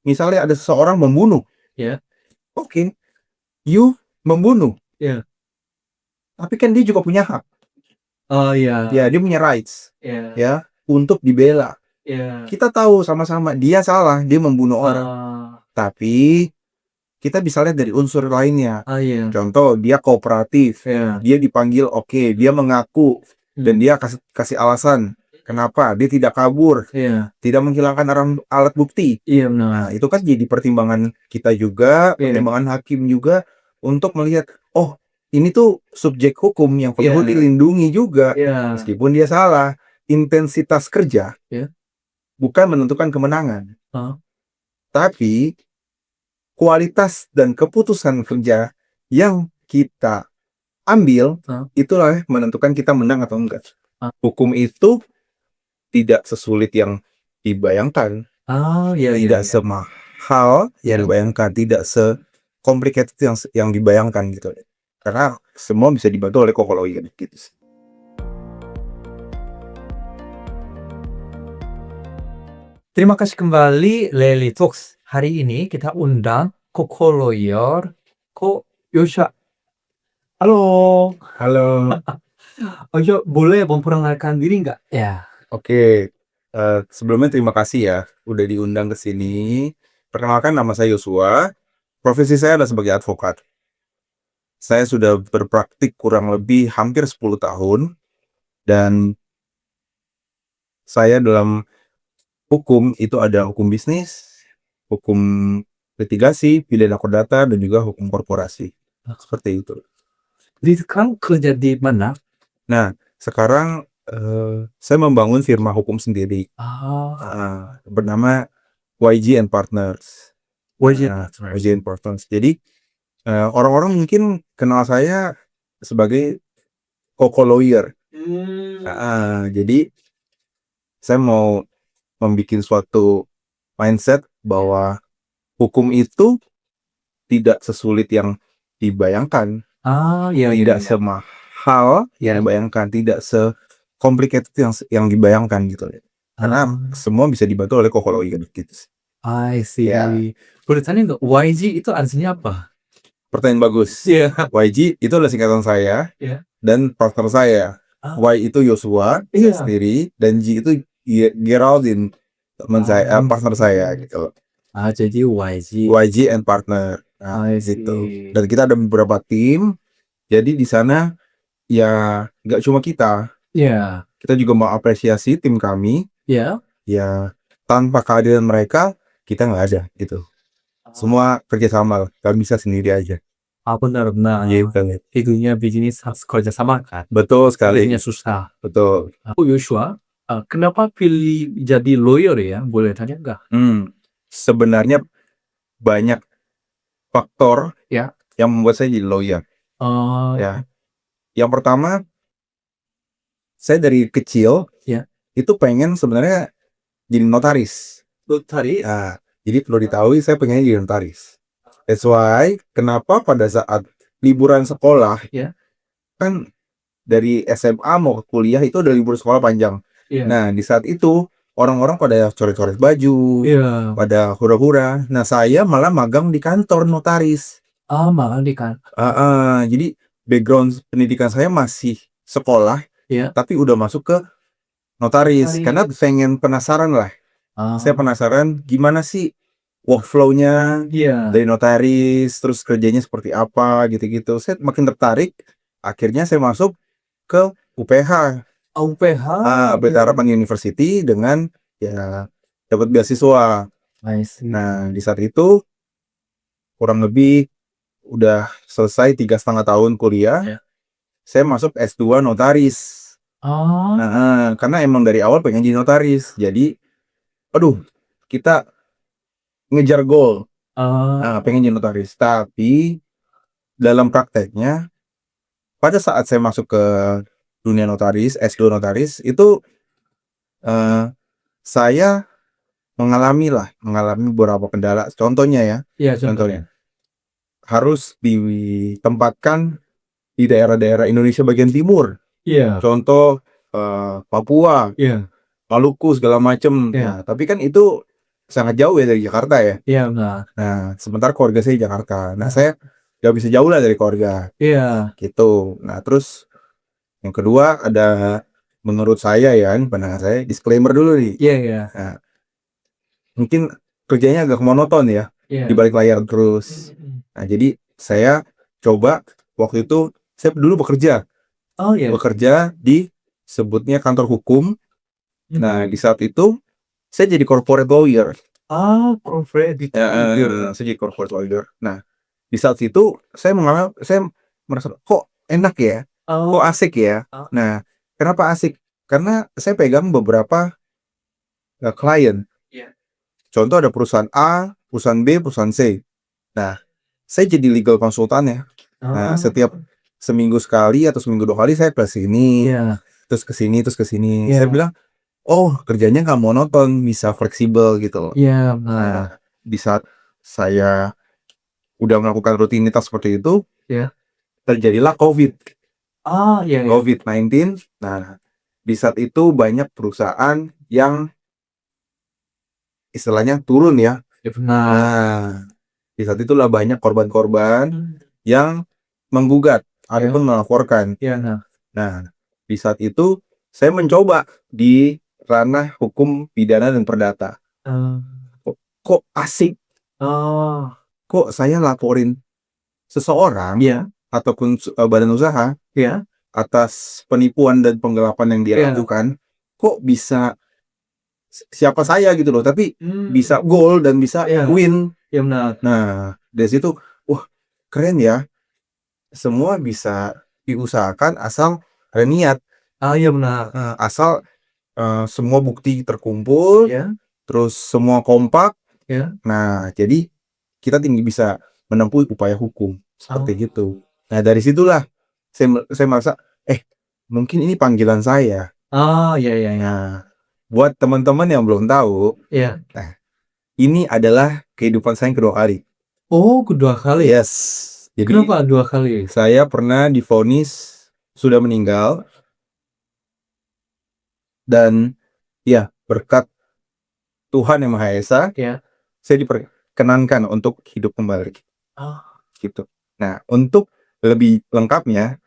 misalnya ada seseorang membunuh, Ya. oke, you membunuh, Ya. tapi kan dia juga punya hak. Oh iya. Ya, dia punya rights, Ya. ya, untuk dibela. Ya. Kita tahu sama-sama dia salah, dia membunuh orang. Tapi kita bisa lihat dari unsur lainnya. Iya. Contoh, dia kooperatif, Ya. dia dipanggil, oke, dia mengaku, dan dia kasih alasan kenapa dia tidak kabur, Iya. tidak menghilangkan alat bukti. Iya Nah, benar. itu kan jadi pertimbangan kita juga, Iya. pertimbangan hakim juga untuk melihat, oh, ini tuh subjek hukum yang perlu Iya. dilindungi juga, Iya. meskipun dia salah. Intensitas kerja Ya. bukan menentukan kemenangan, Oh. tapi kualitas dan keputusan kerja yang kita ambil Oh. itulah yang menentukan kita menang atau enggak. Ah. Hukum itu tidak sesulit yang dibayangkan, Oh iya iya. tidak semahal yang Ya. dibayangkan, tidak se-complicated yang dibayangkan gitu. Karena semua bisa dibantu oleh kokologi gitu. Terima kasih kembali Lely Talks. Hari ini kita undang Koko Lawyer Ko Yosha. Halo. Halo. Ojo, boleh memperkenalkan diri nggak? Ya. Oke, sebelumnya terima kasih ya udah diundang ke sini. Perkenalkan, nama saya Yosua. Profesi saya adalah sebagai advokat. Saya sudah berpraktik kurang lebih hampir 10 tahun, dan saya dalam hukum itu ada hukum bisnis, hukum litigasi, pidana perdata, dan juga hukum korporasi. Seperti itu. Jadi sekarang kerja di mana? Nah, sekarang saya membangun firma hukum sendiri, bernama YG and Partners. YG and Partners. Jadi orang-orang mungkin kenal saya sebagai Koko Lawyer. Jadi saya mau membuat suatu mindset bahwa hukum itu tidak sesulit yang dibayangkan, tidak semahal yang dibayangkan, tidak se-complicated yang dibayangkan gitu. Karena semua bisa dibantu oleh Koko Lawyer gitu. I see. Ya. Boleh tanya nggak, YG itu artinya apa? Pertanyaan bagus. Iya. YG itu adalah singkatan saya Iya. dan partner saya. Y itu Yosua Iya. sendiri, dan G itu Geraldine, teman saya, partner saya gitu. Jadi YG. YG and Partner. Nah, I gitu. see. Dan kita ada beberapa tim. Jadi di sana ya nggak cuma kita. Iya. Kita juga mau apresiasi tim kami. Iya. Ya, tanpa kehadiran mereka kita nggak ada gitu. Semua kerjasama, nggak bisa sendiri aja. Benar-benar. Iya, betul. Itunya bisnis harus kerjasama kan. Betul sekali. Itunya susah. Betul. Yosua, kenapa pilih jadi lawyer ya? Boleh tanya nggak? Sebenarnya banyak faktor Ya. yang membuat saya jadi lawyer. Ya. Yang pertama, saya dari kecil Ya. itu pengen sebenarnya jadi notaris. Notaris? Nah, jadi perlu diketahui saya pengen jadi notaris. That's why kenapa pada saat liburan sekolah, Ya. kan dari SMA mau ke kuliah itu udah libur sekolah panjang. Ya. Nah, di saat itu orang-orang pada coret-coret baju, Iya. pada hura-hura. Nah, saya malah magang di kantor notaris. Malah di kan. Jadi background pendidikan saya masih sekolah, Ya. tapi udah masuk ke notaris. Karena pengen penasaran lah. Saya penasaran gimana sih workflow-nya dari notaris, terus kerjanya seperti apa gitu-gitu. Saya makin tertarik. Akhirnya saya masuk ke UPH. UPH. Pelita Harapan University dengan ya dapat beasiswa. Nah, di saat itu kurang lebih udah selesai 3,5 tahun kuliah. Saya masuk S2 notaris. Karena emang dari awal pengen jadi notaris. Jadi, aduh, kita ngejar goal. Pengen jadi notaris. Tapi dalam prakteknya, pada saat saya masuk ke dunia notaris, S2 notaris, itu saya mengalami beberapa kendala. Contohnya ya. Contohnya harus ditempatkan di daerah-daerah Indonesia bagian timur. Contoh Papua, Maluku segala macem. Nah, tapi kan itu sangat jauh ya dari Jakarta ya. Iya, benar. Nah, sementara keluarga saya di Jakarta. Nah, saya nggak bisa jauh lah dari keluarga, Iya. gitu. Nah, terus yang kedua ada, menurut saya ya, ini pandangan saya, disclaimer dulu nih. Iya, iya. Nah, mungkin kerjanya agak monoton ya, di Iya. balik layar terus. Nah, jadi saya coba waktu itu saya dulu bekerja Oh, iya. di sebutnya kantor hukum. Nah, Hmm. di saat itu saya jadi corporate lawyer. Corporate gitu. Ya, saya jadi corporate lawyer. Nah, di saat itu saya merasa kok enak ya, kok Oh. asik ya. Nah, kenapa asik? Karena saya pegang beberapa klien. Iya. Contoh ada perusahaan A, perusahaan B, perusahaan C. Nah, saya jadi legal konsultan ya. Nah, setiap seminggu sekali atau seminggu 2 kali saya ke sini, Iya. terus ke sini, terus ke sini. Iya. Saya bilang, oh kerjanya nggak monoton, bisa fleksibel gitu loh. Iya, benar. Nah, di saat saya udah melakukan rutinitas seperti itu, Iya. terjadilah COVID, Iya, iya. COVID-19. Nah, di saat itu banyak perusahaan yang istilahnya turun ya. Iya, benar. Nah, di saat itulah banyak korban-korban yang menggugat ataupun melaporkan. Iya, nah. Nah, di saat itu saya mencoba di ranah hukum pidana dan perdata. Kok asik, Oh. kok saya laporin seseorang Iya. ataupun badan usaha Iya. atas penipuan dan penggelapan yang dia Iya. lakukan, kok bisa siapa saya gitu loh, tapi bisa Hmm. goal dan bisa Iya. win. Iya, benar. Nah, dari situ, wah keren ya, semua bisa diusahakan asal ada niat. Iya, benar. Asal semua bukti terkumpul, Iya. terus semua kompak. Iya. Nah, jadi kita tinggi bisa menempuh upaya hukum seperti Oh. gitu. Nah, dari situlah saya merasa, mungkin ini panggilan saya. Iya, iya, iya. Nah, buat teman-teman yang belum tahu, Iya. nah, ini adalah kehidupan saya yang kedua kali. Oh, kedua kali? Yes. Jadi Kenapa 2 kali? saya pernah divonis sudah meninggal, dan ya berkat Tuhan Yang Maha Esa, Iya. saya diperkenankan untuk hidup kembali. Oh. Gitu. Nah, untuk lebih lengkapnya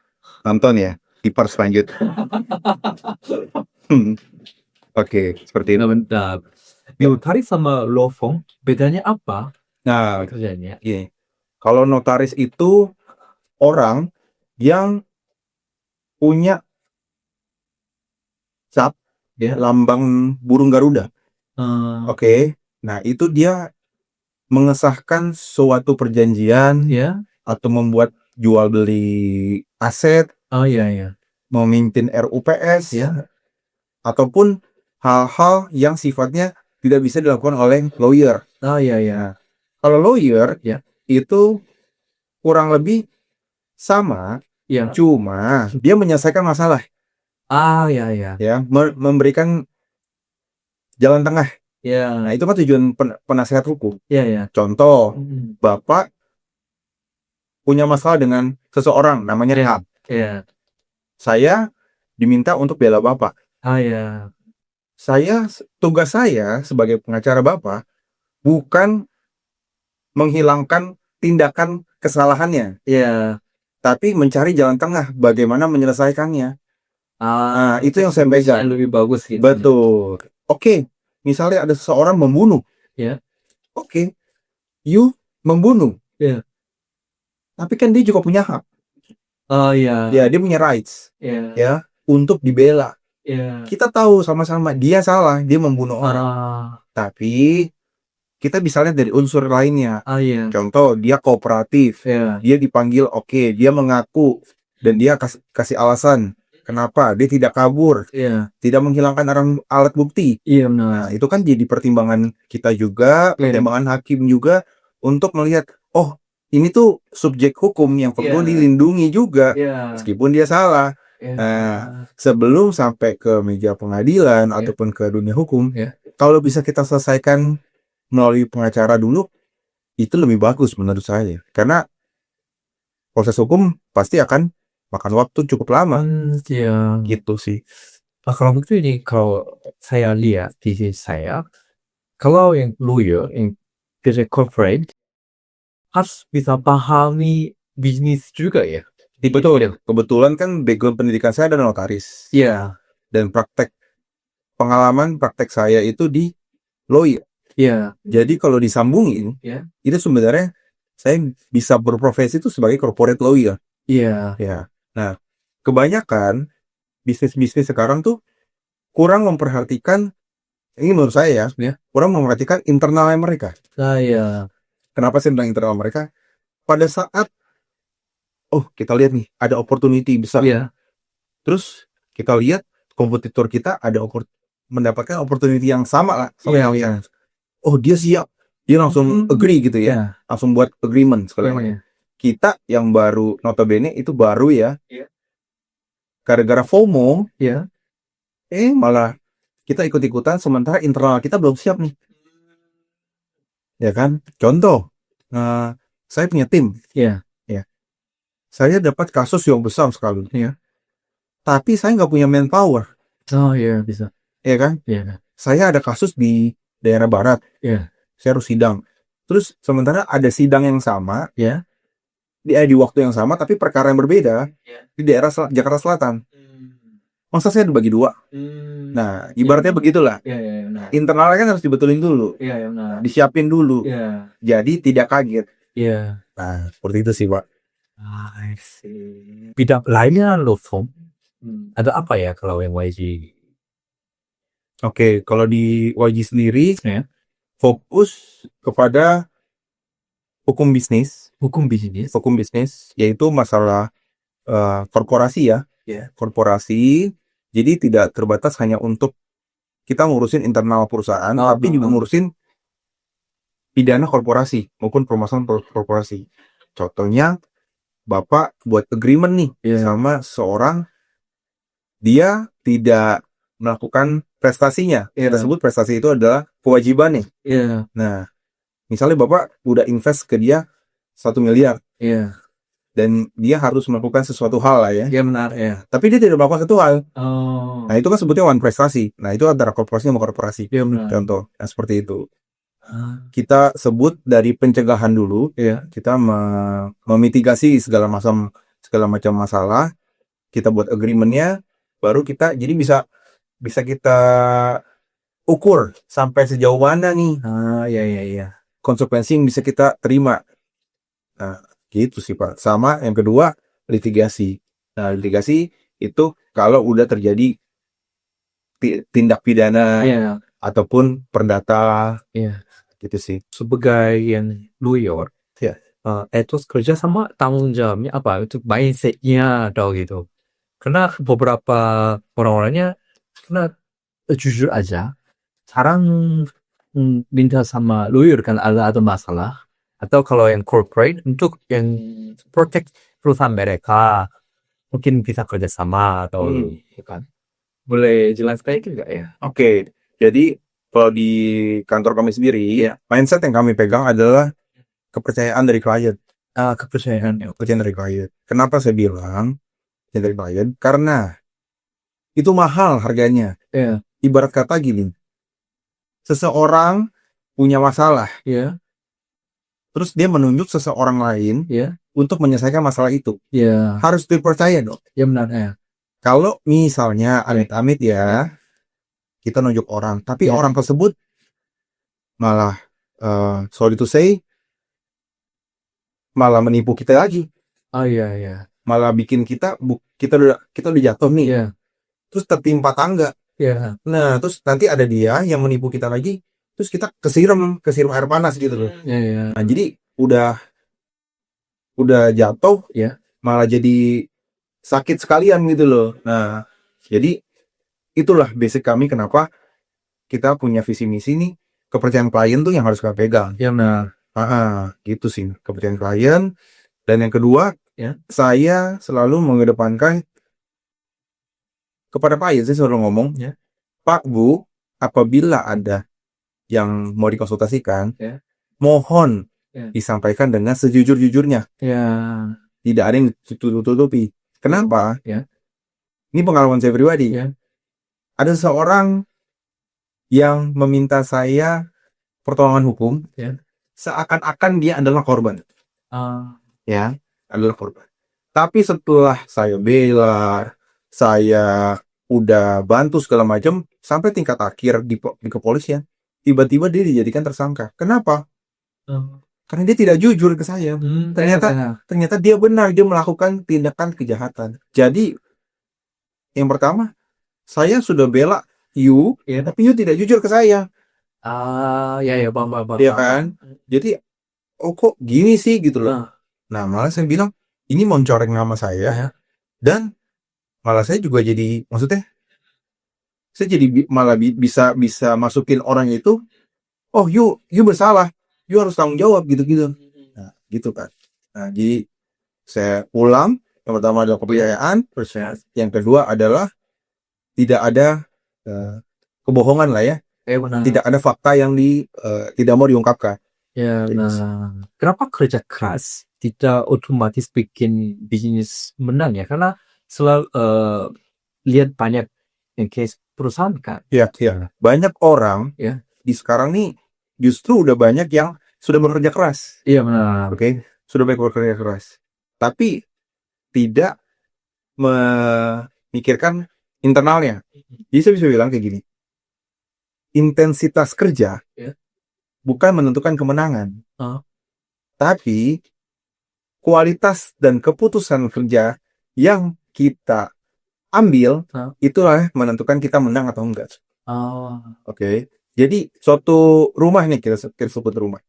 nonton ya di part selanjutnya. Oke, seperti itu. Nah, bentar. Notaris sama law firm bedanya apa Nah, kerjanya? gini. Kalau notaris itu orang yang punya cap Ya. lambang burung Garuda. Oke. Nah, itu dia mengesahkan suatu perjanjian Ya. atau membuat jual beli aset, Iya, iya. memimpin RUPS, Ya. ataupun hal-hal yang sifatnya tidak bisa dilakukan oleh lawyer. Iya, iya. Nah, kalau lawyer Ya. itu kurang lebih sama, Iya. cuma dia menyelesaikan masalah, Iya, iya. ya, memberikan jalan tengah. Nah, Iya. itu kan tujuan penasehat hukum. Iya, iya. Contoh, Bapak punya masalah dengan seseorang namanya Rehat. Iya. Saya diminta untuk bela Bapak. Iya. Tugas saya sebagai pengacara Bapak bukan menghilangkan tindakan kesalahannya, Iya. tapi mencari jalan tengah bagaimana menyelesaikannya. Nah, itu yang saya pegang. Lebih bagus gitu. Betul. Oke, misalnya ada seseorang membunuh. Ya. Oke, you membunuh. Iya. Tapi kan dia juga punya hak. Iya. Ya, dia punya rights. Iya. Ya, untuk dibela. Iya. Kita tahu sama-sama dia salah, dia membunuh orang. Tapi kita bisa lihat dari unsur lainnya. Iya. Contoh, dia kooperatif. Iya. Dia dipanggil, oke, dia mengaku dan dia kasih alasan kenapa dia tidak kabur, Iya. tidak menghilangkan alat bukti. Iya, Nah, benar. itu kan jadi pertimbangan kita juga, pertimbangan hakim juga untuk melihat, oh, ini tuh subjek hukum yang perlu dilindungi juga, meskipun dia salah. Nah, sebelum sampai ke meja pengadilan ataupun ke dunia hukum, kalau bisa kita selesaikan melalui pengacara dulu, itu lebih bagus menurut saya. Karena proses hukum pasti akan makan waktu cukup lama. Iya. Gitu sih. Kalau begitu ini, kalau saya lihat di sisi saya, Kalau yang lawyer, yang kerja corporate, harus bisa pahami bisnis juga ya? Betul. Kebetulan kan background pendidikan saya adalah notaris. Iya, Dan pengalaman praktek saya itu di lawyer. iya, Jadi kalau disambungin, iya, itu sebenarnya saya bisa berprofesi itu sebagai corporate lawyer. iya, Ya. Nah, kebanyakan bisnis-bisnis sekarang tuh kurang memperhatikan, ini menurut saya ya, Ya. kurang memperhatikan internalnya mereka. saya, Kenapa saya bilang internal mereka? Pada saat, oh kita lihat nih, ada opportunity besar. iya, Terus kita lihat kompetitor kita ada mendapatkan opportunity yang sama lah. Sama Iya, yang iya. oh dia siap. Dia langsung agree gitu ya. Iya. Langsung buat agreement sekali. Iya. Kita yang baru, notabene itu baru ya. Iya. Gara-gara FOMO, Iya. malah kita ikut-ikutan sementara internal kita belum siap nih. Ya kan? Contoh, saya punya tim. Iya. Ya. Saya dapat kasus yang besar sekali. Iya. Tapi saya nggak punya manpower. Oh iya, bisa. Ya kan? Iya. Saya ada kasus di daerah barat. Iya. Saya harus sidang. Terus sementara ada sidang yang sama. Iya. Di waktu yang sama, tapi perkara yang berbeda. Iya. Di daerah Jakarta Selatan. Masa saya dibagi dua? Nah, ibaratnya begitulah. Iya, iya, benar. Internalnya kan harus dibetulin dulu. Iya, iya, benar. Disiapin dulu. Iya. Jadi tidak kaget. Iya. Nah, seperti itu sih, Pak. I see. Bidang lainnya law firm. Ada apa ya kalau yang YG? Oke, kalau di YG sendiri, Ya. fokus kepada hukum bisnis. Hukum bisnis. Hukum bisnis, yaitu masalah korporasi ya. Ya. Korporasi, jadi tidak terbatas hanya untuk kita ngurusin internal perusahaan, tapi juga ngurusin pidana korporasi maupun permasalahan korporasi. Contohnya, Bapak buat agreement nih sama seorang, dia tidak melakukan prestasinya. Kita sebut prestasi itu adalah kewajiban nih. Iya. Nah, misalnya Bapak udah invest ke dia 1 miliar. Iya. Dan dia harus melakukan sesuatu hal lah ya. Iya, benar ya. Tapi dia tidak melakukan satu hal. Oh. Nah, itu kan sebutnya one prestasi. Nah, itu antara korporasi sama korporasi. Iya, benar. Contoh, nah seperti itu. Kita sebut dari pencegahan dulu. Iya. Kita memitigasi segala macam masalah. Kita buat agreement-nya, baru kita jadi bisa kita ukur sampai sejauh mana nih. Iya. Konsekuensi yang bisa kita terima. Nah, gitu sih Pak. Sama yang kedua, litigasi. Nah, litigasi itu kalau udah terjadi tindak pidana ataupun perdata. Iya. Gitu sih. Sebagai yang lawyer, Ya. etos kerja sama tanggung jawabnya apa? Itu mindset-nya atau gitu. Karena beberapa orang-orangnya karena jujur aja, sekarang minta sama lawyer kan ada masalah. Atau kalau yang corporate untuk yang protect perusahaan mereka mungkin bisa kerjasama atau kan. Boleh jelaskan itu enggak ya? Oke. Jadi kalau di kantor kami sendiri, mindset yang kami pegang adalah kepercayaan dari klien. Kepercayaan dari klien. Kenapa saya bilang kepercayaan dari klien? Karena itu mahal harganya. Iya. Ibarat kata gini, seseorang punya masalah. Iya. Terus dia menunjuk seseorang lain untuk menyelesaikan masalah itu. Iya. Harus dipercaya dong. Ya benar ya. Kalau misalnya amit-amit ya, kita nunjuk orang, tapi orang tersebut malah sorry to say malah menipu kita lagi. Oh iya. Malah bikin kita udah jatuh nih. Iya. Terus tertimpa tangga. Iya. Nah, terus nanti ada dia yang menipu kita lagi, terus kita kesiram air panas gitu loh. Iya. Nah, jadi udah jatuh, malah jadi sakit sekalian gitu loh. Nah, jadi itulah basic kami kenapa kita punya visi misi nih, kepercayaan klien tuh yang harus kita pegang. Iya benar. Gitu sih, kepercayaan klien. Dan yang kedua, saya selalu mengedepankan kepada klien, saya selalu ngomong, Pak, Bu, apabila ada yang mau dikonsultasikan, mohon disampaikan dengan sejujur-jujurnya. Tidak ada yang tutup-tutupi. Kenapa? Ini pengalaman saya pribadi. Ada seseorang yang meminta saya pertolongan hukum, Ya. seakan-akan dia adalah korban, Ah, ya, adalah korban. Tapi setelah saya bela, saya udah bantu segala macam sampai tingkat akhir di kepolisian, tiba-tiba dia dijadikan tersangka. Kenapa? Karena dia tidak jujur ke saya. Ternyata dia benar, dia melakukan tindakan kejahatan. Jadi yang pertama, saya sudah bela you, ya. tapi you tidak jujur ke saya, Ya, bang. ya kan? Jadi, oh kok gini sih gitu loh. Nah, malah saya bilang ini mencoreng nama saya, Ya. dan malah saya juga jadi, maksudnya, saya jadi malah bisa masukin orang itu, oh you bersalah, you harus tanggung jawab gitu-gitu. Nah, gitu kan. Nah, jadi saya ulang, yang pertama adalah kepercayaan, yang kedua adalah tidak ada kebohongan lah ya, benar. tidak ada fakta yang tidak mau diungkapkan. Ya, nah, kenapa kerja keras tidak otomatis bikin bisnis menang ya? Karena selalu lihat banyak yang case perusahaan kan. Ya, banyak orang Ya. di sekarang nih justru udah banyak yang sudah bekerja keras. Iya benar. Oke, sudah banyak bekerja keras, tapi tidak memikirkan internalnya. Jadi saya bisa bilang kayak gini, intensitas kerja bukan menentukan kemenangan, tapi kualitas dan keputusan kerja yang kita ambil itulah menentukan kita menang atau enggak. Oke. Jadi suatu rumah nih, kita sebut rumah.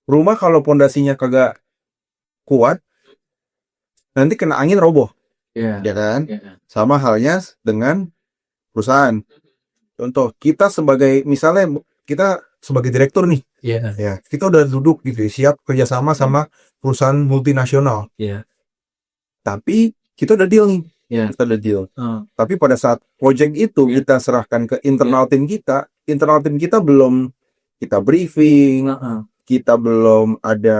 Rumah kalau pondasinya kagak kuat, nanti kena angin roboh. Ya kan? Sama halnya dengan perusahaan. Contoh, kita sebagai, misalnya kita sebagai direktur nih, ya, kita udah duduk gitu, siap kerjasama sama perusahaan multinasional. Tapi kita udah deal nih, kita udah deal. Tapi pada saat project itu kita serahkan ke internal tim kita belum kita briefing, kita belum ada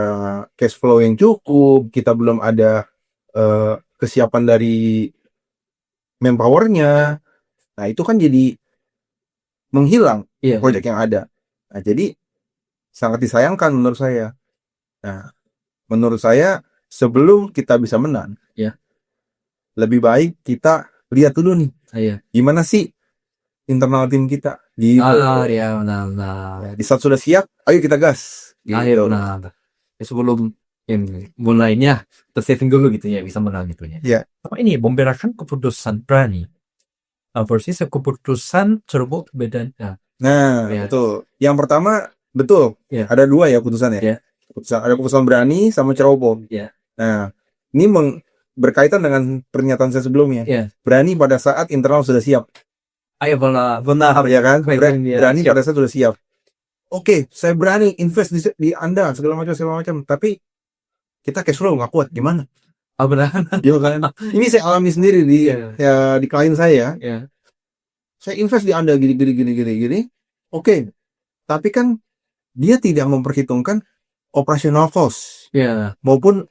cash flow yang cukup, kita belum ada kesiapan dari manpowernya. Nah, itu kan jadi menghilang proyek yang ada. Nah, jadi sangat disayangkan menurut saya. Nah, menurut saya sebelum kita bisa menang, lebih baik kita lihat dulu nih, gimana sih internal tim kita. Gitu. Benar. Di saat sudah siap, ayo kita gas. Gitu. Benar. Sebelum mulainya tersaving dulu gitu ya, bisa menang gitu ya. Apa ini memberikan keputusan berani versus keputusan ceroboh bedanya. Nah, betul. Yang pertama, betul. Ada dua ya putusan ya. Ada keputusan berani sama ceroboh. Nah, ini berkaitan dengan pernyataan saya sebelumnya. Berani pada saat internal sudah siap. Benar ya kan? Berani pada saat sudah siap. Oke, saya berani invest di Anda segala macam. Tapi kita cash flow nggak kuat, gimana? Benar. Kan? Ini saya alami sendiri di klien saya. Saya invest di Anda gini. Oke. Tapi kan dia tidak memperhitungkan operational cost maupun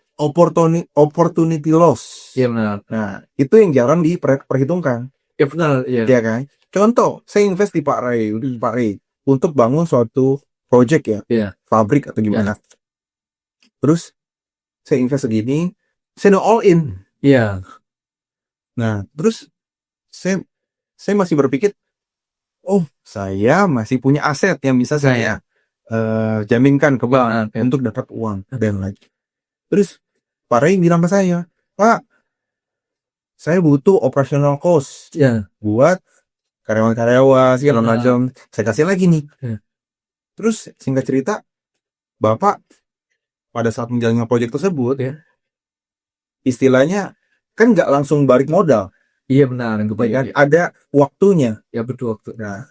opportunity loss. Benar. Nah, itu yang jarang diperhitungkan. Benar. Ya kan? Contoh, saya invest di Pak Ray untuk bangun suatu project pabrik atau gimana. Terus saya invest segini, saya all in. Nah, terus saya masih berpikir, oh, saya masih punya aset yang bisa saya jaminkan ke bank untuk dapat uang dan lagi. Terus Pak Ray bilang ke saya, Pak, saya butuh operational cost buat karyawan-karyawan segala macam. Saya kasih lagi nih. Terus singkat cerita, Bapak pada saat menjalankan proyek tersebut, istilahnya kan nggak langsung balik modal. Benar. Kan? Ada waktunya. Betul waktu. Nah,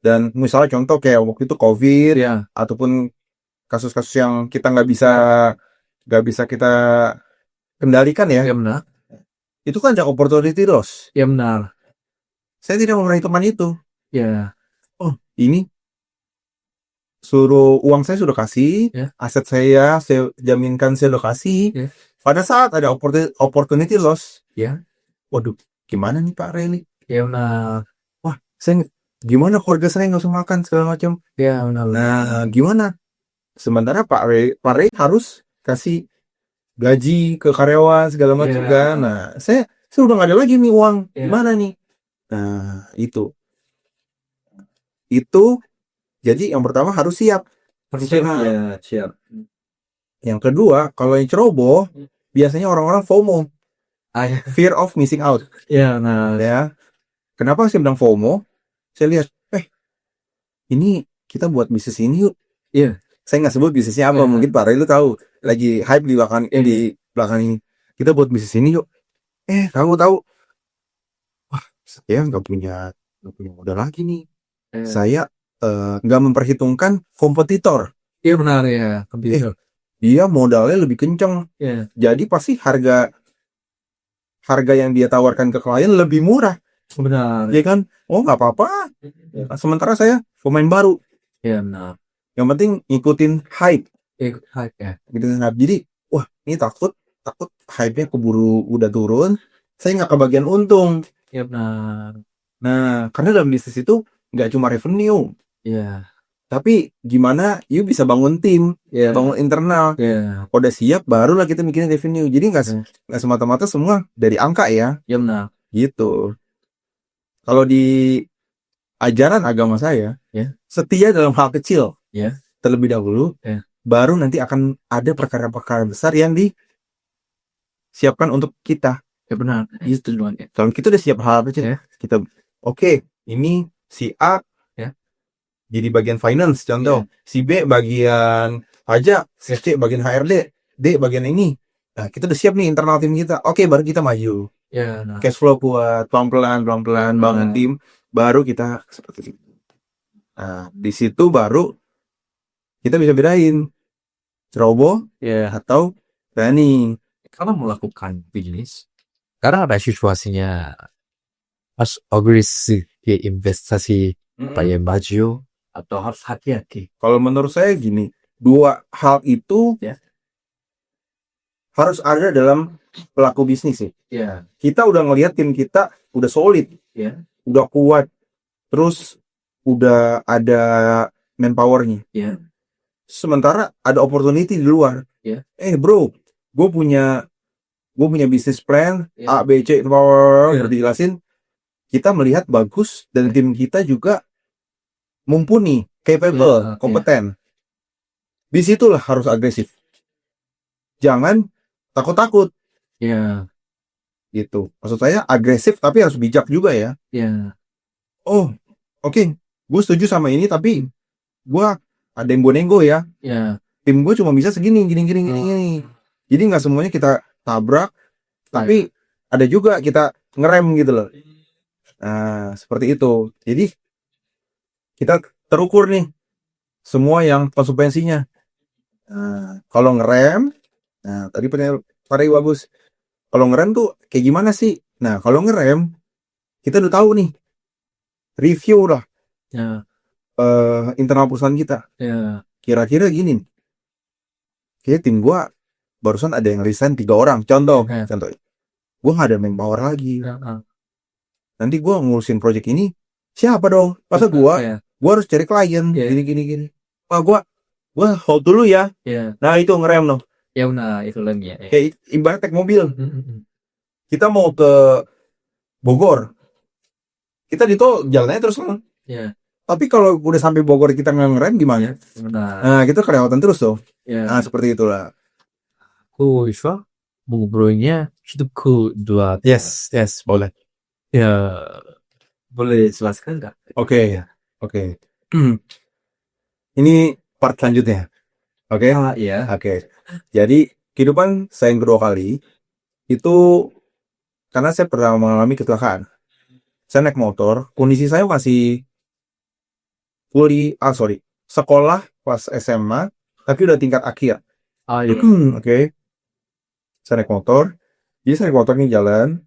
dan misalnya contoh kayak waktu itu COVID ataupun kasus-kasus yang kita nggak bisa kita kendalikan benar. Itu kan ada opportunity loss. Benar. Saya tidak memperhitungkan itu. Oh, ini suruh uang saya sudah kasih, aset saya jaminkan saya sudah kasih. Pada saat ada opportunity loss, waduh, gimana nih Pak Ray? Benar. Wah, saya gimana keluarga saya nggak usah makan segala macam. Ya, benar. Nah, gimana? Sementara Pak Ray harus kasih gaji ke karyawan segala macam Iya. kan. Nah, saya udah nggak ada lagi nih uang. Iya. Gimana nih? Nah, itu jadi yang pertama harus siap. Ya, siap. Yang kedua, kalau yang ceroboh, biasanya orang-orang FOMO, Ya. fear of missing out. Ya, nah. Ya, kenapa saya bilang FOMO? Saya lihat, ini kita buat bisnis ini yuk. Iya. Saya nggak sebut bisnisnya apa, mungkin Pak Ray lu tahu, lagi hype di belakang ini. Kita buat bisnis ini yuk. Tahu. Wah, saya nggak punya modal lagi nih. Saya nggak memperhitungkan kompetitor. Iya, benar ya. Dia modalnya lebih kenceng. Iya. Jadi pasti harga yang dia tawarkan ke klien lebih murah. Benar. Ya kan? Oh, nggak apa-apa. Sementara saya pemain baru. Iya, benar. Yang penting ngikutin hype. Hype ya. Ngikutin hype. Jadi, wah, ini takut hype-nya keburu udah turun. Saya nggak kebagian untung. Iya, benar. Nah, karena dalam bisnis itu nggak cuma revenue. Iya. Tapi gimana you bisa bangun tim, bangun internal. Iya. Udah siap, barulah kita mikirin revenue. Jadi nggak semata-mata semua dari angka ya. Iya, benar. Gitu. Kalau di ajaran agama saya, setia dalam hal kecil, terlebih dahulu, baru nanti akan ada perkara-perkara besar yang disiapkan untuk kita. Ya, benar. Itu duluan ya. Kalau kita udah siap hal kecil, kita oke, ini si A jadi bagian finance contoh, si B bagian pajak, si C bagian HRD, D bagian ini. Nah, kita udah siap nih internal tim kita. Oke, baru kita maju. Ya, nah. Cash flow kuat, pelan-pelan bangun tim, baru kita seperti itu. Nah, di situ baru kita bisa bedain ceroboh atau berani. Kalau melakukan bisnis, karena ada situasinya harus agresif di investasi supaya maju atau harus hati-hati. Kalau menurut saya gini, dua hal itu harus ada dalam pelaku bisnis sih. Kita udah ngelihat tim kita udah solid, udah kuat, terus udah ada manpowernya. Sementara ada opportunity di luar. Bro, gue punya bisnis plan A, B, C, power, udah dijelasin. Kita melihat bagus dan tim kita juga mumpuni, capable, kompeten. Disitulah harus agresif. Jangan takut-takut. Gitu. Maksud saya agresif tapi harus bijak juga ya. Oh, oke. Gue setuju sama ini tapi gue ada yang nego ya. Tim gue cuma bisa segini, gini. Jadi nggak semuanya kita tabrak, tapi ada juga kita ngerem gitu loh. Nah, seperti itu. Jadi kita terukur nih semua yang konsekuensinya. Nah, kalau ngerem, tadi pertanyaan Pak Ray bagus. Kalau ngerem tuh kayak gimana sih? Nah, kalau ngerem kita udah tahu nih, review lah internal perusahaan kita. Kira-kira gini, kayak tim gua barusan ada yang resign 3 orang. Contoh, gua nggak ada manpower lagi. Nanti gua ngurusin project ini, siapa dong? Masa gua harus cari klien, gini. Wah, gua hold dulu ya. Nah, itu ngerem loh. Ya, benar, itu lagi ya. Kayak ibarat naik mobil. Kita mau ke Bogor. Kita di tol jalannya terus kan. Tapi kalau udah sampai Bogor kita nggak ngerem gimana? Benar. Nah, kita kelewatan terus tuh. Nah, seperti itulah. Aku ngobrolnya hidupku dua. Yes, boleh. Ya, boleh jelaskan nggak? Oke. Ini part selanjutnya. Oke. Oke. Jadi kehidupan saya yang kedua kali itu karena saya pernah mengalami kecelakaan. Saya naik motor, kondisi saya masih sekolah pas SMA, tapi udah tingkat akhir. Oke. Saya naik motor, jadi saya naik motor nih jalan,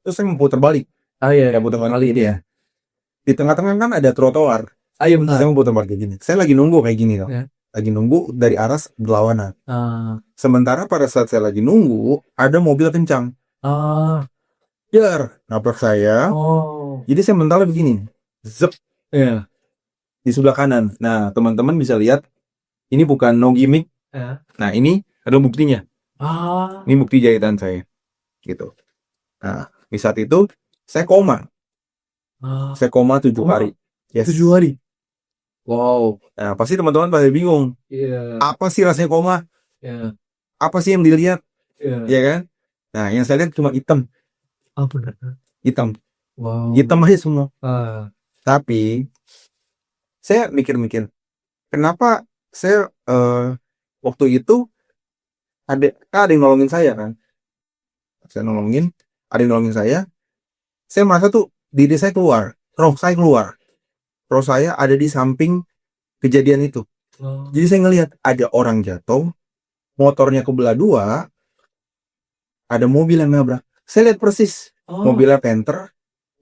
terus saya mau putar balik. Putar balik ini ya. Di tengah-tengah kan ada trotoar. Benar. Saya mau putar balik kayak gini. Saya lagi nunggu kayak gini loh. Lagi nunggu dari arah berlawanan. Sementara pada saat saya lagi nunggu, ada mobil kencang. Nabrak saya. Jadi saya mentalnya begini. Zep. Iya. di sebelah kanan. Nah, teman-teman bisa lihat ini bukan no gimmick. Iya. Nah, ini ada buktinya. Ah. Ini bukti jahitan saya gitu. Nah, di saat itu saya koma. Ah. Saya koma 7 Koma? hari. Yes. 7 hari. Wow. Nah, pasti teman-teman pada bingung. Iya. Apa sih rasanya koma? Iya. Apa sih yang dilihat? Iya. Ya kan? Nah, yang saya lihat cuma hitam. Ah, benar. Hitam. Wow. Hitam aja semua. Ah. Tapi saya mikir-mikir, kenapa saya waktu itu ada yang nolongin saya kan? Saya nolongin, ada yang nolongin saya. Saya merasa tuh diri saya keluar, roh saya keluar. Roh saya ada di samping kejadian itu. Oh. Jadi saya ngelihat ada orang jatuh, motornya kebelah dua, ada mobil yang nabrak. Saya lihat persis, Oh. mobilnya Panther,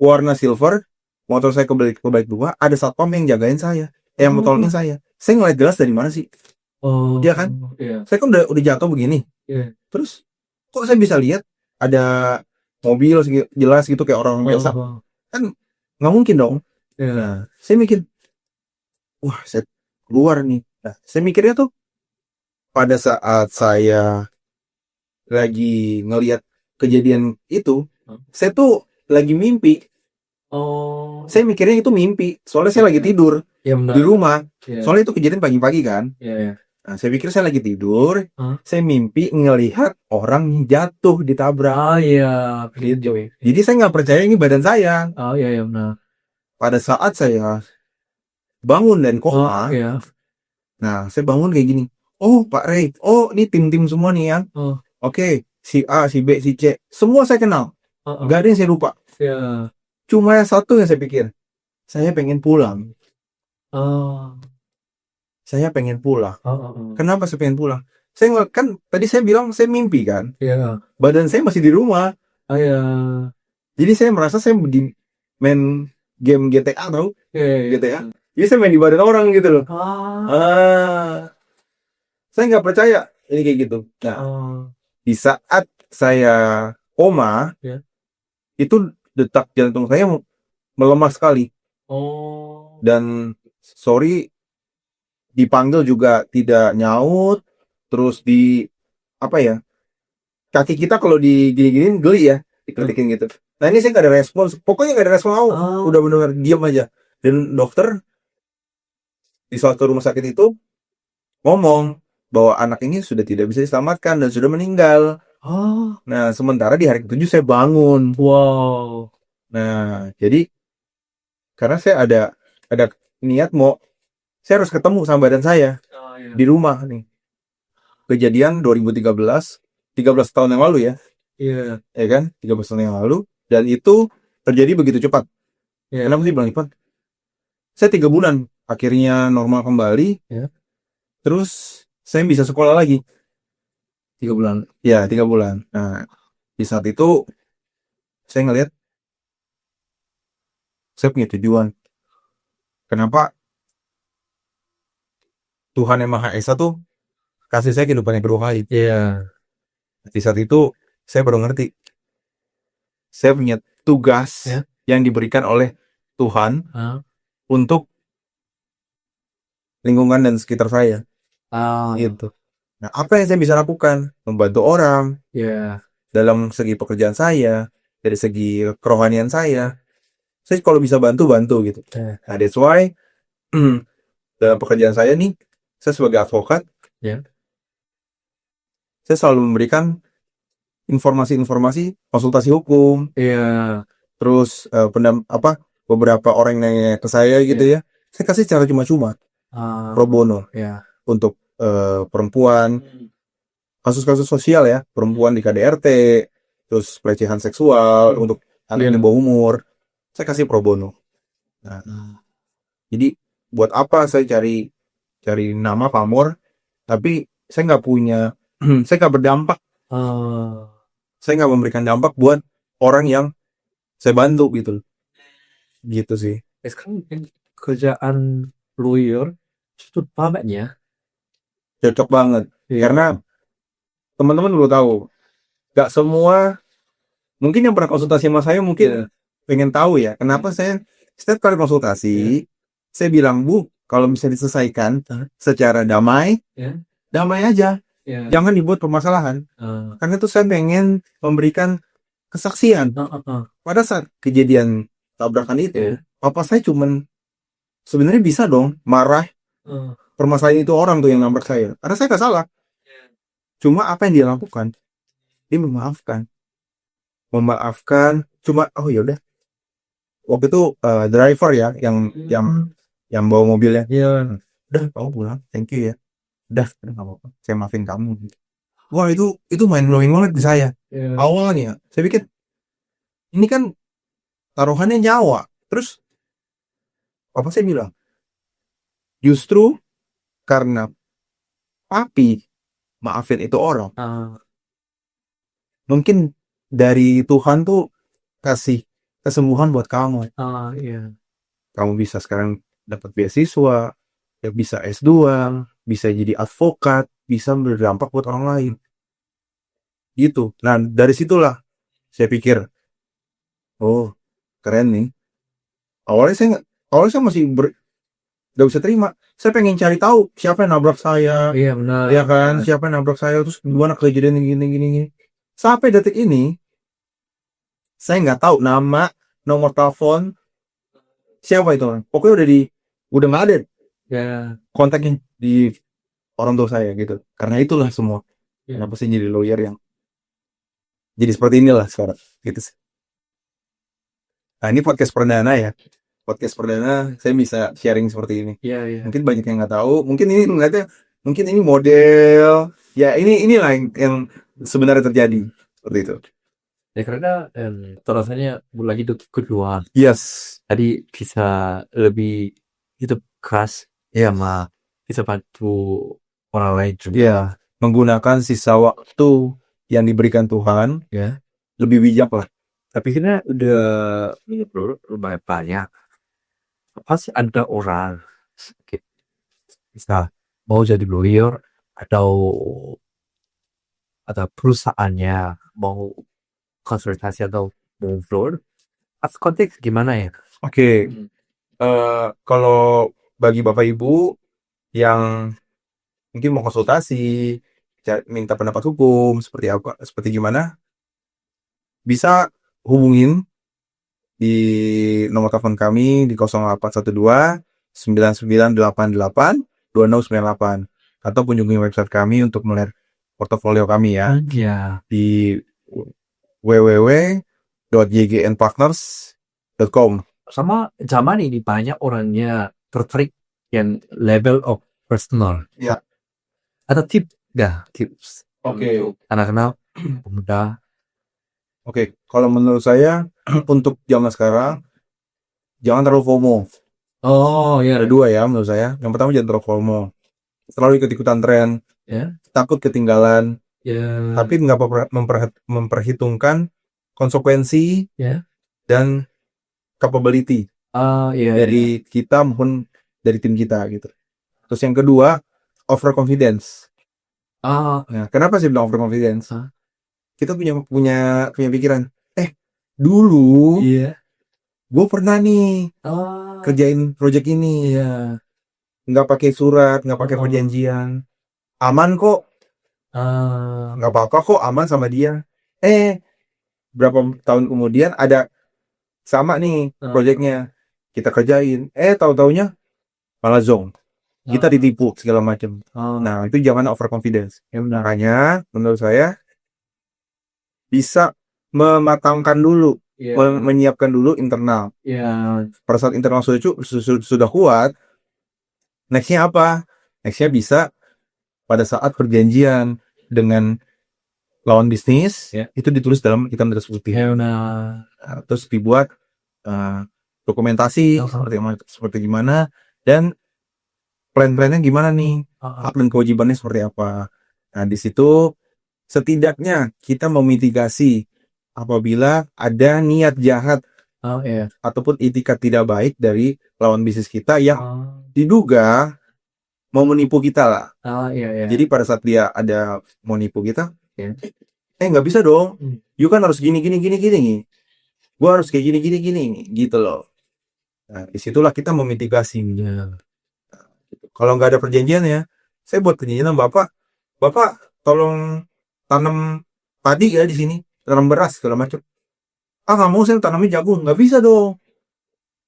warna silver, motor saya kebalik dua, ada satpam yang jagain saya, yang Oh. tolongin saya. Saya ngeliat jelas dari mana sih? Oh. Dia kan? Iya. Saya kan udah jatuh begini. Iya. Terus kok saya bisa lihat ada mobil jelas gitu kayak orang biasa? Oh. Kan nggak mungkin dong. Iya. Nah, saya mikir, wah, saya keluar nih. Nah, saya mikirnya tuh pada saat saya lagi ngelihat kejadian itu, saya tuh lagi mimpi. Oh. Saya mikirnya itu mimpi. Soalnya saya lagi tidur Iya, benar. di rumah. Iya. Soalnya itu kejadian pagi-pagi kan. Iya, iya. Nah, saya pikir saya lagi tidur. Hah? Saya mimpi ngelihat orang jatuh ditabrak. Ah, iya. Gitu. Jadi saya nggak percaya ini badan saya. Oh, iya, iya, benar. Pada saat saya bangun dan Oh, koma, iya. nah saya bangun kayak gini. Oh, Pak Ray. Oh, ini tim-tim semua nih ya. Oh. Oke, si A, si B, si C. Semua saya kenal. Oh, Gak ada yang saya lupa. iya. Cuma yang satu yang saya pikir. Saya pengen pulang. Oh. Saya pengen pulang. Oh. Kenapa saya pengen pulang? Saya kan tadi saya bilang saya mimpi kan. Iya. Badan saya masih di rumah. Oh, iya. Jadi saya merasa saya di main game GTA tau? Iya. GTA. Jadi saya main di badan orang gitu loh. Ah. Saya nggak percaya ini kayak gitu. Nah, di saat saya koma, Ya. itu detak jantung saya melemah sekali. Oh. Dan sorry, dipanggil juga tidak nyaut. Terus apa ya? Kaki kita kalau digini-giniin geli ya, dikeliling gitu. Nah ini saya nggak ada respons. Pokoknya nggak ada respons. Udah benar-benar diam aja. Dan dokter di suatu rumah sakit itu ngomong bahwa anak ini sudah tidak bisa diselamatkan dan sudah meninggal. Oh. Nah, sementara di hari ke-7 saya bangun. Wow. Nah, jadi karena saya ada niat saya harus ketemu sama badan saya Iya. di rumah nih. Kejadian 2013, 13 tahun yang lalu ya. Iya. Ya kan? 13 tahun yang lalu, dan itu terjadi begitu cepat. Iya. Kenapa sih bilang cepat? Saya 3 bulan akhirnya normal kembali. Ya. Terus saya bisa sekolah lagi 3 bulan. ya, 3 bulan. Nah, di saat itu saya ngelihat saya punya tujuan. Kenapa Tuhan yang Maha Esa tuh kasih saya kehidupan yang kedua kali. Iya. Di saat itu saya baru ngerti saya punya tugas Ya. yang diberikan oleh Tuhan untuk lingkungan dan sekitar saya. Gitu. Nah, apa yang saya bisa lakukan? Membantu orang. Iya. Dalam segi pekerjaan saya, dari segi kerohanian saya kalau bisa bantu gitu. Nah, that's why dalam pekerjaan saya nih, saya sebagai advokat, saya selalu memberikan informasi-informasi konsultasi hukum. Iya. Terus beberapa orang yang nanya ke saya gitu ya, saya kasih secara cuma-cuma, pro bono, untuk perempuan, kasus-kasus sosial ya, perempuan di KDRT, terus pelecehan seksual untuk anak di bawah umur, saya kasih pro bono. Nah, jadi buat apa saya cari nama pamor, tapi saya nggak punya, saya nggak berdampak, saya nggak memberikan dampak buat orang yang saya bantu gitu sih. Sekarang kerjaan lawyer cocok banget ya. Cocok banget. Karena teman-teman perlu tahu, gak semua, mungkin yang pernah konsultasi sama saya mungkin pengen tahu ya, kenapa saya setiap kali konsultasi Saya bilang, Bu, kalau bisa diselesaikan secara damai, damai aja. Jangan dibuat permasalahan. Karena itu saya pengen memberikan kesaksian. Pada saat kejadian tabrakan itu, papa saya cuman sebenarnya bisa dong marah. Permasalahan itu orang tuh yang nabrak saya. Karena saya nggak salah. Cuma apa yang dia lakukan? Dia memaafkan. Cuma oh ya udah. Waktu itu driver ya yang bawa mobilnya. Udah kamu pulang. Thank you ya. Udah nggak apa-apa. Saya maafin kamu. Wah itu mind blowing banget di saya. Awalnya saya pikir ini kan taruhannya nyawa. Terus apa saya bilang? Justru karena papi maafin itu orang. Mungkin dari Tuhan tuh kasih kesembuhan buat kamu. Kamu bisa sekarang dapat beasiswa, ya bisa S2, bisa jadi advokat, bisa berdampak buat orang lain. Gitu. Nah, dari situlah saya pikir, oh, keren nih. Awalnya saya masih gak bisa terima. Saya pengen cari tahu siapa yang nabrak saya. Iya benar. Ya kan, siapa yang nabrak saya, terus gimana kejadian gini. Sampai detik ini, saya nggak tahu nama, nomor telepon, siapa itu orang. Pokoknya udah nggak ada kontaknya di orang tua saya gitu. Karena itulah semua. Kenapa sih jadi lawyer yang jadi seperti inilah sekarang gitu sih. Nah ini podcast perdana ya. Podcast perdana saya bisa sharing seperti ini. Mungkin banyak yang nggak tahu. Mungkin ini model. Ya inilah yang sebenarnya terjadi seperti itu. Ya karena terasanya mulai hidup kedua. Yes. Tadi bisa lebih hidup keras. Ya bisa bantu orang lain juga. Ya, menggunakan sisa waktu yang diberikan Tuhan. Ya. Lebih bijak lah. Tapi kira udah lumayan banyak. Pasti ada orang bisa mau jadi lawyer atau ada perusahaannya mau konsultasi atau mau floor. Konteks gimana ya? Oke. Kalau bagi Bapak Ibu yang mungkin mau konsultasi, minta pendapat hukum seperti gimana, bisa hubungin di nomor telepon kami di 0812 9988 2698 atau kunjungi website kami untuk melihat portofolio kami ya. Di www.jgnpartners.com. Sama zaman ini banyak orangnya tertarik yang level of personal. Ya. Ada tips? Oke. Anak-anak pemuda. Oke, kalau menurut saya untuk zaman sekarang jangan terlalu FOMO. Oh iya. Ada dua ya menurut saya. Yang pertama jangan terlalu FOMO. Terlalu ikut-ikutan tren. Takut ketinggalan. Tapi nggak memperhitungkan konsekuensi dan capability dari kita maupun dari tim kita gitu. Terus yang kedua overconfidence. Nah, kenapa sih bilang overconfidence? Kita punya pikiran. Dulu gue pernah nih kerjain project ini. Nggak pakai surat, nggak pakai perjanjian, aman kok. Nggak apa-apa kok, aman sama dia. Berapa tahun kemudian ada sama nih projectnya kita kerjain. Tahu-taunya malah zong. Kita ditipu segala macam. Nah itu jangan overconfidence. Makanya menurut saya bisa mematangkan dulu, menyiapkan dulu internal. Pada saat internal sudah kuat, nextnya apa? Nextnya bisa pada saat perjanjian dengan lawan bisnis itu ditulis dalam hitam di atas putih. Terus dibuat dokumentasi seperti gimana dan plan-plannya gimana nih, hak dan kewajibannya seperti apa. Nah di situ setidaknya kita memitigasi apabila ada niat jahat ataupun itikat tidak baik dari lawan bisnis kita yang diduga mau menipu kita lah. Jadi pada saat dia ada mau nipu kita, nggak bisa dong. You kan harus gini. Gua harus kayak gini gitu loh. Nah, disitulah kita memitigasi. Ya. Kalau nggak ada perjanjian ya, saya buat perjanjian sama Bapak tolong tanam padi ya di sini, tanam beras segala macam. Ah nggak mau, saya tanamnya jagung, nggak bisa dong.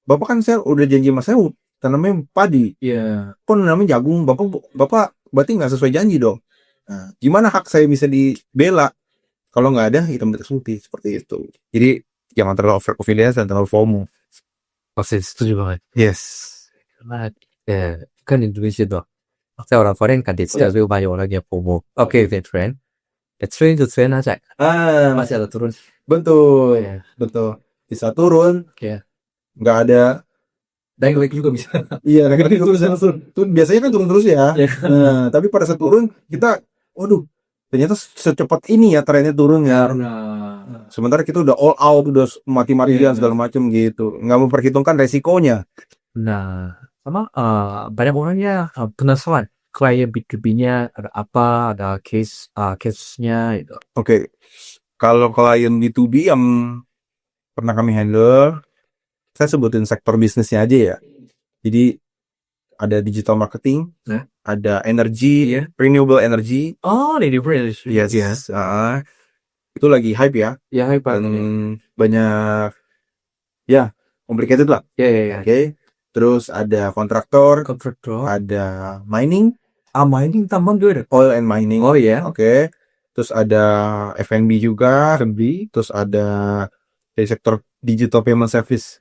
Bapak kan saya udah janji sama saya tanamnya padi, Iya. kok namanya jagung, Bapak berarti nggak sesuai janji dong. Nah, gimana hak saya bisa dibela kalau nggak ada hitam di atas putih seperti itu. Jadi jangan terlalu overconfidence dan terlalu FOMO. Pasti setuju banget. Yes. Karena kan Indonesia tuh. Saya orang foreign kan di sini juga banyak orang yang FOMO. Oke, trend. Trend to trend aja. Masih ada turun. Betul, Iya. betul. Bisa turun, Oke. nggak ada. Naik juga bisa. Iya, naik juga bisa turun. Biasanya kan turun terus ya. Iya. Nah, tapi pada saat turun kita, waduh, ternyata secepat ini ya trennya turun ya. Nah, Sementara kita udah all out, udah mati-matian Iya. segala macam gitu, nggak memperhitungkan resikonya. nah, sama banyak orangnya penasaran klien B2B-nya ada apa, ada case-nya itu. Oke, kalau klien B2B yang pernah kami handle, saya sebutin sektor bisnisnya aja ya. Jadi ada digital marketing, Nah. ada energy, Iya. renewable energy. Oh, ini different. Yes. Ya. Itu lagi hype ya. Ya, hebat. Dan banyak ya complicated lah. Ya. Oke. Terus ada kontraktor, Kontraktor. ada mining, Mining tambang juga ada. oil and mining. Oh ya. Oke. Terus ada F&B juga. F&B. Terus ada dari sektor digital payment service.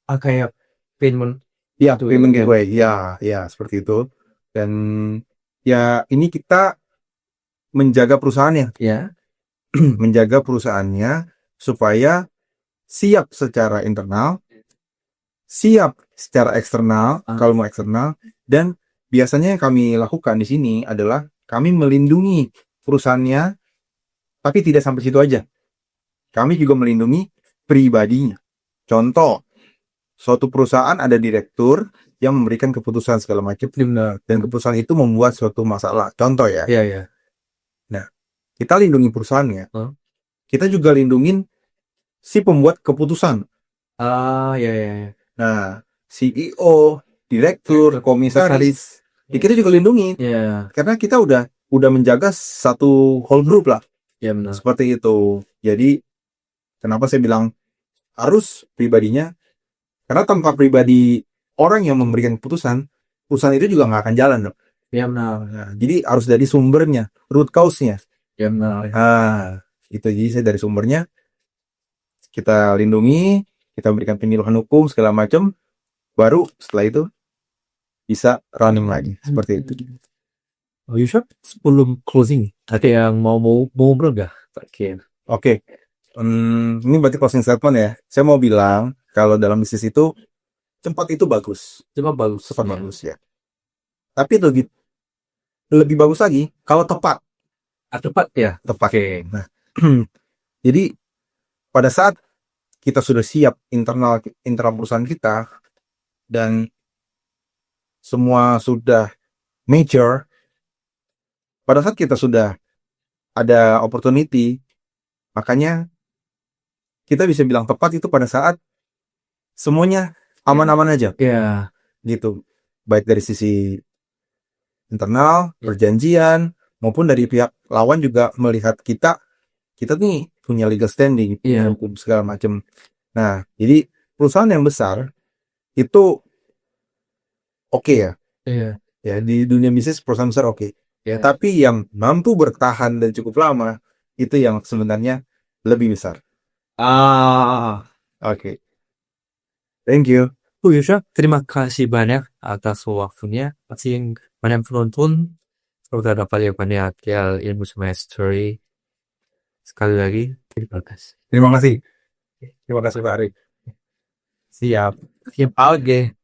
Kayak payment. Ya, Itu payment ya. gateway. Ya, seperti itu. Dan ya ini kita menjaga perusahaannya, Ya. menjaga perusahaannya supaya siap secara internal, siap secara eksternal, kalau mau eksternal, dan biasanya yang kami lakukan di sini adalah kami melindungi perusahaannya, tapi tidak sampai situ aja. Kami juga melindungi pribadinya. Contoh, suatu perusahaan ada direktur yang memberikan keputusan segala macam, Benar. dan keputusan itu membuat suatu masalah. Contoh ya, Ya. kita lindungi perusahaannya, kita juga lindungin si pembuat keputusan. Ya. Nah, CEO, direktur, komisaris, ya kita juga lindungi. Ya. Karena kita udah menjaga satu whole group lah. Ya benar. Seperti itu. Jadi, kenapa saya bilang harus pribadinya? Karena tanpa pribadi orang yang memberikan keputusan, perusahaan itu juga nggak akan jalan dong. Ya benar. Nah, jadi harus dari sumbernya, root cause-nya. Ya benar. Nah, itu jadi saya dari sumbernya kita lindungi, kita berikan penyuluhan hukum segala macam, baru setelah itu bisa running lagi seperti itu. Oh, Yusuf, sebelum closing, ada yang mau ngobrol nggak? Oke. Ini berarti closing statement ya. Saya mau bilang kalau dalam bisnis itu cepat itu bagus, Cuma bagus. cepat bagus ya. Tapi lebih bagus lagi kalau tepat. Tepat ya. Tepat. Oke. Nah, jadi pada saat kita sudah siap internal perusahaan kita dan semua sudah mature, pada saat kita sudah ada opportunity, makanya kita bisa bilang tepat itu pada saat semuanya aman-aman aja. Ya. Gitu. Baik dari sisi internal, perjanjian, maupun dari pihak lawan juga melihat kita nih punya legal standing, Iya. hukum segala macam. Nah, jadi perusahaan yang besar itu oke ya. Iya. Ya, di dunia bisnis perusahaan besar oke. Ya. Tapi yang mampu bertahan dan cukup lama itu yang sebenarnya lebih besar. Oke. Thank you. Yusuf, terima kasih banyak atas waktunya. Masih banyak penonton. Sudah dapat banyak ilmu semester. Sekali lagi, terima kasih. Terima kasih. Terima kasih Pak Ari. Siap. Siap. Oke.